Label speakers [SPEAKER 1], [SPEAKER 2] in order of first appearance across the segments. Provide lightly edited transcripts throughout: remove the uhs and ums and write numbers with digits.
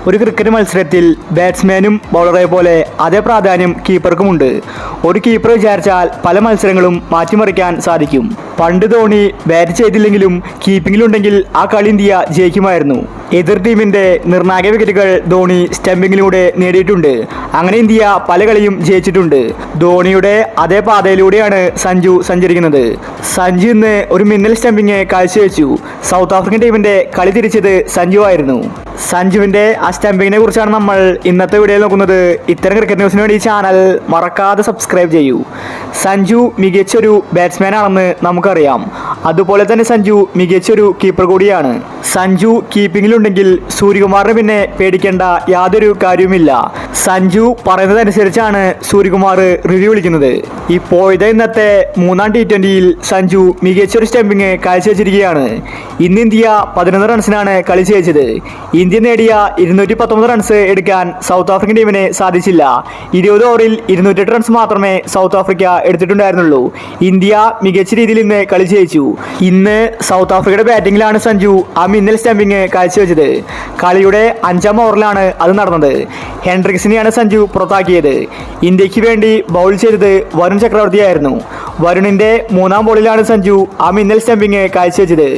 [SPEAKER 1] ഒരു ക്രിക്കറ്റ് മത്സരത്തിൽ ബാറ്റ്സ്മാനും ബൗളറെ പോലെ അതേ പ്രാധാന്യം കീപ്പർക്കുമുണ്ട്. ഒരു കീപ്പർ വിചാരിച്ചാൽ പല മത്സരങ്ങളും മാറ്റിമറിക്കാൻ സാധിക്കും. പണ്ട് ധോണി ബാറ്റ് ചെയ്തില്ലെങ്കിലും കീപ്പിങ്ങിലുണ്ടെങ്കിൽ ആ കളി ഇന്ത്യ ജയിക്കുമായിരുന്നു. എതിർ ടീമിന്റെ നിർണായക വിക്കറ്റുകൾ ധോണി സ്റ്റംപിങ്ങിലൂടെ നേടിയിട്ടുണ്ട്. അങ്ങനെ ഇന്ത്യ പല കളിയും ജയിച്ചിട്ടുണ്ട്. ധോണിയുടെ അതേ പാതയിലൂടെയാണ് സഞ്ജു സഞ്ചരിക്കുന്നത്. സഞ്ജു ഇന്ന് ഒരു മിന്നൽ സ്റ്റംപിങ് കാഴ്ചവെച്ചു. സൗത്ത് ആഫ്രിക്കൻ ടീമിന്റെ കളി തിരിച്ചത് സഞ്ജു ആയിരുന്നു. സഞ്ജുവിന്റെ ആ സ്റ്റംപിങ്ങിനെ കുറിച്ചാണ് നമ്മൾ ഇന്നത്തെ വീഡിയോയിൽ നോക്കുന്നത്. ഇത്തരം ക്രിക്കറ്റ് ന്യൂസിന് വേണ്ടി ഈ ചാനൽ മറക്കാതെ സബ്സ്ക്രൈബ് ചെയ്യൂ. സഞ്ജു മികച്ചൊരു ബാറ്റ്സ്മാൻ ആണെന്ന് നമുക്കറിയാം. അതുപോലെ തന്നെ സഞ്ജു മികച്ചൊരു കീപ്പർ കൂടിയാണ്. സഞ്ജു കീപ്പിങ്ങിലുണ്ടെങ്കിൽ സൂര്യകുമാറിന് പിന്നെ പേടിക്കേണ്ട യാതൊരു കാര്യവുമില്ല. സഞ്ജു പറയുന്നതനുസരിച്ചാണ് സൂര്യകുമാർ റിവ്യൂ വിളിക്കുന്നത്. ഇപ്പോഴത്തെ ഇന്നത്തെ മൂന്നാം T20യിൽ സഞ്ജു മികച്ചൊരു സ്റ്റംപിങ് കാഴ്ചവെച്ചിരിക്കുകയാണ്. ഇന്ന് ഇന്ത്യ 11 റൺസിനാണ് കളി ജയിച്ചത്. ഇന്ത്യ നേടിയ 219 റൺസ് എടുക്കാൻ സൗത്ത് ആഫ്രിക്കൻ ടീമിന് സാധിച്ചില്ല. 20 ഓവറിൽ 208 റൺസ് മാത്രമേ സൗത്ത് ആഫ്രിക്ക എടുത്തിട്ടുണ്ടായിരുന്നുള്ളൂ. ഇന്ത്യ മികച്ച രീതിയിൽ ഇന്ന് കളി ജയിച്ചു. ഇന്ന് സൗത്ത് ആഫ്രിക്കയുടെ ബാറ്റിംഗിലാണ് സഞ്ജു ആ മിന്നൽ സ്റ്റംപിങ് കാഴ്ചവെച്ചത്. കളിയുടെ 5ാം ഓവറിലാണ് അത് നടന്നത്. ഹെൻഡ്രിക്സിനെയാണ് സഞ്ജു പുറത്താക്കിയത്. ഇന്ത്യക്ക് വേണ്ടി ബൗൾ ചെയ്തത് വരുൺ ചക്രവർത്തിയായിരുന്നു. വരുണിന്റെ 3ാം ബോളിലാണ് സഞ്ജു ആ മിന്നൽ സ്റ്റംപിങ് കാഴ്ചവെച്ചത്.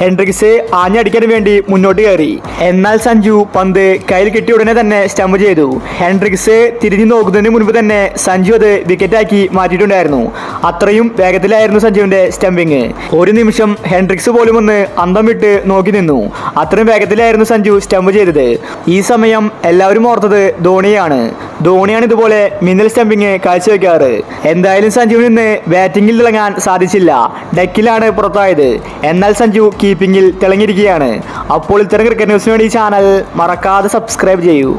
[SPEAKER 1] ഹെൻഡ്രിക്സ് ആഞ്ഞടിക്കാൻ വേണ്ടി മുന്നോട്ട് കയറി. എന്നാൽ സഞ്ജു പന്ത് കയ്യിൽ കിട്ടിയ ഉടനെ തന്നെ സ്റ്റംപ് ചെയ്തു. ഹെൻഡ്രിക്സ് തിരിഞ്ഞു നോക്കുന്നതിന് മുൻപ് തന്നെ സഞ്ജു അത് വിക്കറ്റാക്കി മാറ്റിയിട്ടുണ്ടായിരുന്നു. അത്രയും വേഗത്തിലായിരുന്നു സഞ്ജുവിന്റെ സ്റ്റംപിങ്. ഒരു നിമിഷം ഹെൻഡ്രിക്സ് പോലും ഒന്ന് അന്തം വിട്ട് നോക്കി നിന്നു. അത്രയും വേഗത്തിലായിരുന്നു സഞ്ജു സ്റ്റംപ് ചെയ്തത്. ഈ സമയം എല്ലാവരും ഓർത്തത് ധോണിയാണ്. ധോണിയാണ് ഇതുപോലെ മിന്നൽ സ്റ്റംപിങ് കാഴ്ചവെക്കാറ്. എന്തായാലും സഞ്ജുവിന് ഇന്ന് ബാറ്റിംഗിൽ തിളങ്ങാൻ സാധിച്ചില്ല. ഡെക്കിലാണ് പുറത്തായത്. എന്നാൽ സഞ്ജു കീപ്പിംഗിൽ തിളങ്ങിയിരിക്കുകയാണ്. അപ്പോൾ ഇത്തരം ക്രിക്കറ്റ് ന്യൂസിന് വേണ്ടി ഈ ചാനൽ മറക്കാതെ സബ്സ്ക്രൈബ് ചെയ്യൂ.